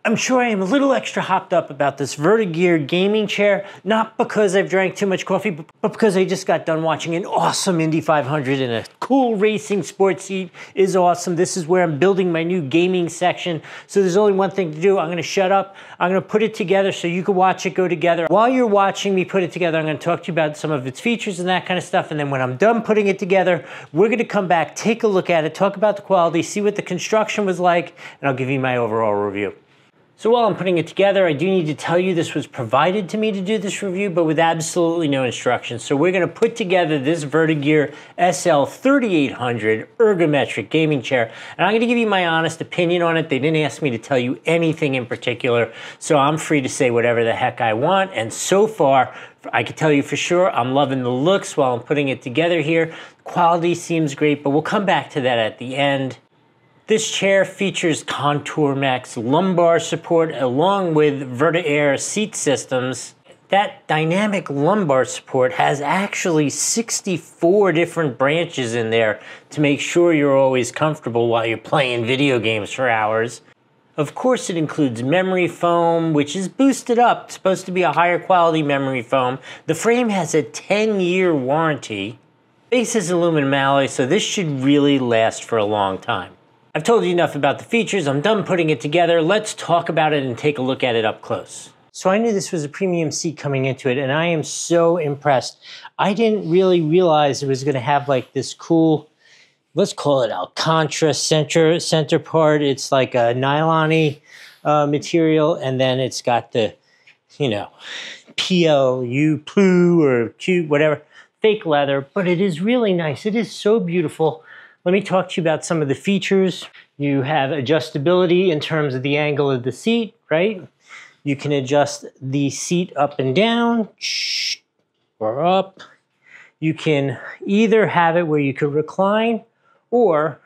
I'm sure I am a little extra hopped up about this Vertagear gaming chair, not because I've drank too much coffee, but because I just got done watching an awesome Indy 500 and a cool racing sports seat is awesome. This is where I'm building my new gaming section. So there's only one thing to do. I'm gonna shut up. I'm gonna put it together so you can watch it go together. While you're watching me put it together, I'm gonna talk to you about some of its features and that kind of stuff. And then when I'm done putting it together, we're gonna come back, take a look at it, talk about the quality, see what the construction was like, and I'll give you my overall review. So while I'm putting it together, I do need to tell you this was provided to me to do this review, but with absolutely no instructions. So we're gonna put together this Vertagear SL3800 Ergonomic gaming chair, and I'm gonna give you my honest opinion on it. They didn't ask me to tell you anything in particular, so I'm free to say whatever the heck I want, and so far, I can tell you for sure, I'm loving the looks while I'm putting it together here. Quality seems great, but we'll come back to that at the end. This chair features ContourMax lumbar support along with VertaAir seat systems. That dynamic lumbar support has actually 64 different branches in there to make sure you're always comfortable while you're playing video games for hours. Of course, it includes memory foam, which is boosted up. It's supposed to be a higher quality memory foam. The frame has a 10-year warranty. Base is aluminum alloy, so this should really last for a long time. I've told you enough about the features. I'm done putting it together. Let's talk about it and take a look at it up close. So I knew this was a premium seat coming into it, and I am so impressed. I didn't really realize it was going to have like this cool, let's call it Alcantara center part. It's like a nylon-y material, and then it's got the, you know, PLU, PLU, or Q, whatever, fake leather, but it is really nice. It is so beautiful. Let me talk to you about some of the features. You have adjustability in terms of the angle of the seat, right? You can adjust the seat up and down, or up. You can either have it where you could recline, or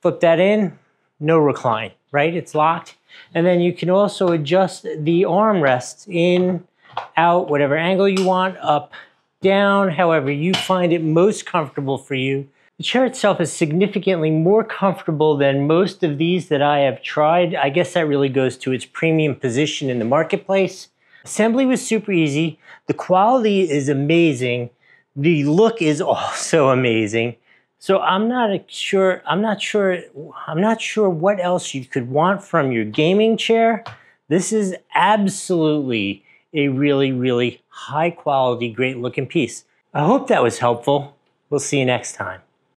flip that in, no recline, right? It's locked. And then you can also adjust the armrests in, out, whatever angle you want, up, down, however you find it most comfortable for you. The chair itself is significantly more comfortable than most of these that I have tried. I guess that really goes to its premium position in the marketplace. Assembly was super easy. The quality is amazing. The look is also amazing. So I'm not sure what else you could want from your gaming chair. This is absolutely a really, really high quality, great looking piece. I hope that was helpful. We'll see you next time.